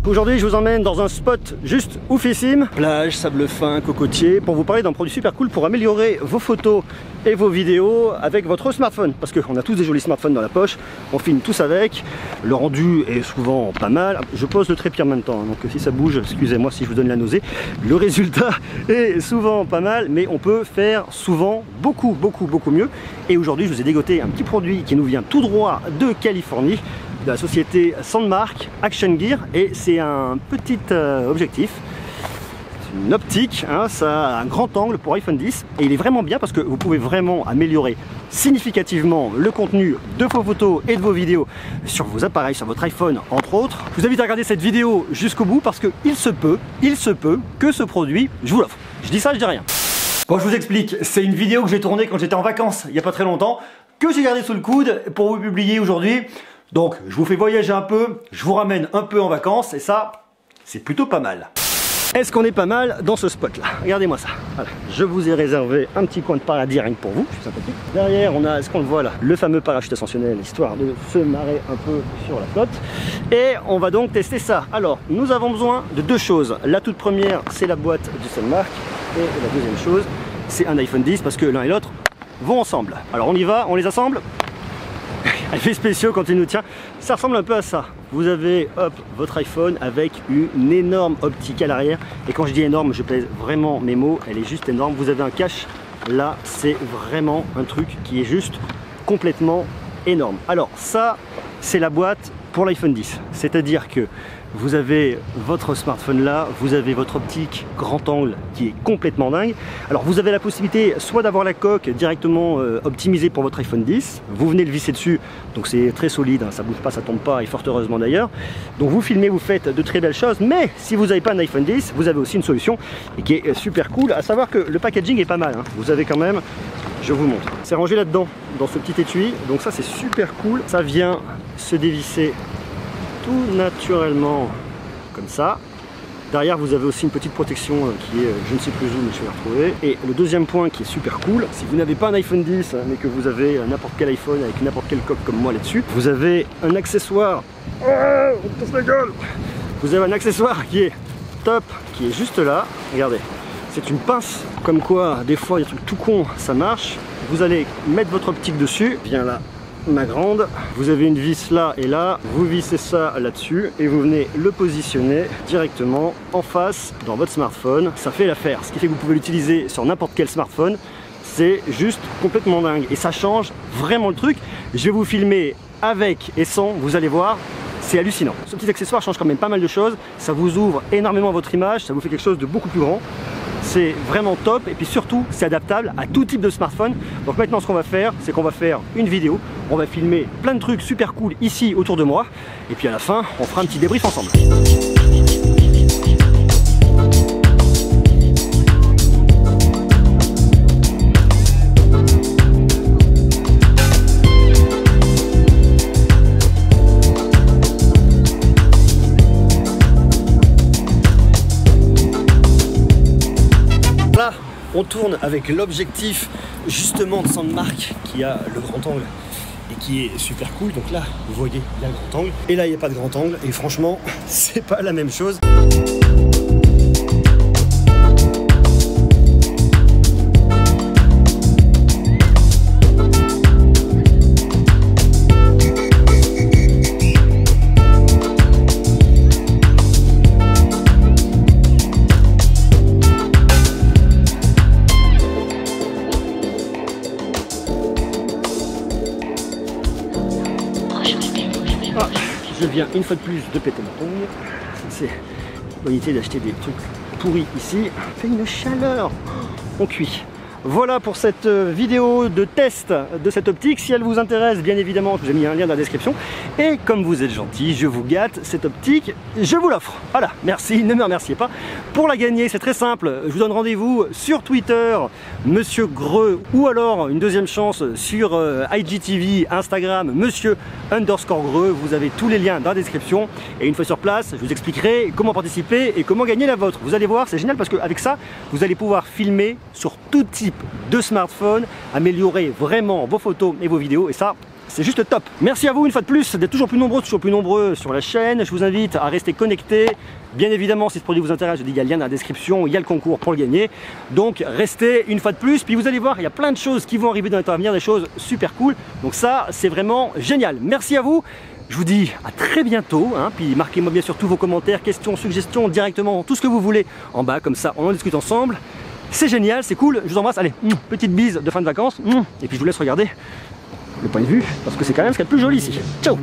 Aujourd'hui je vous emmène dans un spot juste oufissime, plage, sable fin, cocotier, pour vous parler d'un produit super cool pour améliorer vos photos et vos vidéos avec votre smartphone, parce qu'on a tous des jolis smartphones dans la poche, on filme tous avec, le rendu est souvent pas mal. Je pose le trépied en même temps, donc si ça bouge, excusez-moi si je vous donne la nausée. Le résultat est souvent pas mal, mais on peut faire souvent beaucoup mieux. Et aujourd'hui je vous ai dégoté un petit produit qui nous vient tout droit de Californie, de la société Sandmarc Action Gear, et c'est un petit objectif, une optique, hein, ça a un grand angle pour iPhone 10 et il est vraiment bien parce que vous pouvez vraiment améliorer significativement le contenu de vos photos et de vos vidéos sur vos appareils, sur votre iPhone entre autres. Je vous invite à regarder cette vidéo jusqu'au bout parce que il se peut que ce produit, je vous l'offre. Je dis ça, je dis rien. Bon, je vous explique, c'est une vidéo que j'ai tournée quand j'étais en vacances il n'y a pas très longtemps, que j'ai gardée sous le coude pour vous publier aujourd'hui. Donc je vous fais voyager un peu, je vous ramène un peu en vacances et ça, c'est plutôt pas mal. Est-ce qu'on est pas mal dans ce spot là? Regardez-moi ça. Voilà. Je vous ai réservé un petit coin de paradis rien que pour vous, je suis sympathique. Derrière on a, est-ce qu'on le voit là, le fameux parachute ascensionnel, histoire de se marrer un peu sur la flotte. Et on va donc tester ça. Alors nous avons besoin de deux choses. La toute première c'est la boîte du Sandmarc et la deuxième chose c'est un iPhone 10 parce que l'un et l'autre vont ensemble. Alors on y va, on les assemble. Effet spéciaux quand il nous tient, ça ressemble un peu à ça. Vous avez hop votre iPhone avec une énorme optique à l'arrière, et quand je dis énorme je pèse vraiment mes mots, elle est juste énorme. Vous avez un cache, là c'est vraiment un truc qui est juste complètement énorme. Alors ça c'est la boîte pour l'iPhone 10, c'est à dire que vous avez votre smartphone là, vous avez votre optique grand angle qui est complètement dingue. Alors vous avez la possibilité soit d'avoir la coque directement optimisée pour votre iPhone 10, vous venez le visser dessus, donc c'est très solide, hein, ça bouge pas, ça tombe pas, et fort heureusement d'ailleurs. Donc vous filmez, vous faites de très belles choses, mais si vous n'avez pas un iPhone 10, vous avez aussi une solution et qui est super cool, à savoir que le packaging est pas mal, hein. Vous avez quand même, je vous montre, c'est rangé là-dedans, dans ce petit étui, donc ça c'est super cool, ça vient se dévisser tout naturellement comme ça. Derrière vous avez aussi une petite protection qui est je ne sais plus où mais je vais la retrouver. Et le deuxième point qui est super cool, si vous n'avez pas un iPhone 10 mais que vous avez n'importe quel iPhone avec n'importe quelle coque comme moi là-dessus, vous avez un accessoire, on casse la gueule. Vous avez un accessoire qui est top, qui est juste là, regardez, c'est une pince, comme quoi des fois il y a des trucs tout cons, ça marche. Vous allez mettre votre optique dessus, bien là ma grande, vous avez une vis là et là, vous vissez ça là-dessus et vous venez le positionner directement en face dans votre smartphone, ça fait l'affaire, ce qui fait que vous pouvez l'utiliser sur n'importe quel smartphone, c'est juste complètement dingue et ça change vraiment le truc. Je vais vous filmer avec et sans, vous allez voir, c'est hallucinant. Ce petit accessoire change quand même pas mal de choses, ça vous ouvre énormément votre image, ça vous fait quelque chose de beaucoup plus grand. C'est vraiment top et puis surtout c'est adaptable à tout type de smartphone. Donc maintenant ce qu'on va faire, c'est qu'on va faire une vidéo, on va filmer plein de trucs super cool ici autour de moi et puis à la fin on fera un petit débrief ensemble. On tourne avec l'objectif justement de Sandmarc qui a le grand angle et qui est super cool. Donc là, vous voyez, il y a le grand angle et là, il n'y a pas de grand angle et franchement, c'est pas la même chose. Ah, je viens une fois de plus de péter mon tongue. C'est bonne idée d'acheter des trucs pourris ici. Il fait une chaleur. On cuit. Voilà pour cette vidéo de test de cette optique. Si elle vous intéresse, bien évidemment, je vous ai mis un lien dans la description. Et comme vous êtes gentil, je vous gâte, cette optique, je vous l'offre. Voilà, merci, ne me remerciez pas. Pour la gagner, c'est très simple. Je vous donne rendez-vous sur Twitter, Monsieur Greux, ou alors une deuxième chance sur IGTV, Instagram, Monsieur_Greux. Vous avez tous les liens dans la description. Et une fois sur place, je vous expliquerai comment participer et comment gagner la vôtre. Vous allez voir, c'est génial parce qu'avec ça, vous allez pouvoir filmer sur tout type de smartphone, améliorer vraiment vos photos et vos vidéos. Et ça, c'est juste top. Merci à vous une fois de plus d'être toujours plus nombreux sur la chaîne. Je vous invite à rester connectés. Bien évidemment, si ce produit vous intéresse, je dis il y a le lien dans la description, il y a le concours pour le gagner. Donc restez une fois de plus, puis vous allez voir, il y a plein de choses qui vont arriver dans les temps à venir, des choses super cool. Donc ça, c'est vraiment génial. Merci à vous. Je vous dis à très bientôt, hein, puis marquez-moi bien sûr tous vos commentaires, questions, suggestions, directement, tout ce que vous voulez en bas, comme ça on en discute ensemble. C'est génial, c'est cool, je vous embrasse, allez, petite bise de fin de vacances, et puis je vous laisse regarder le point de vue, parce que c'est quand même ce qu'il y a de plus joli ici. Ciao!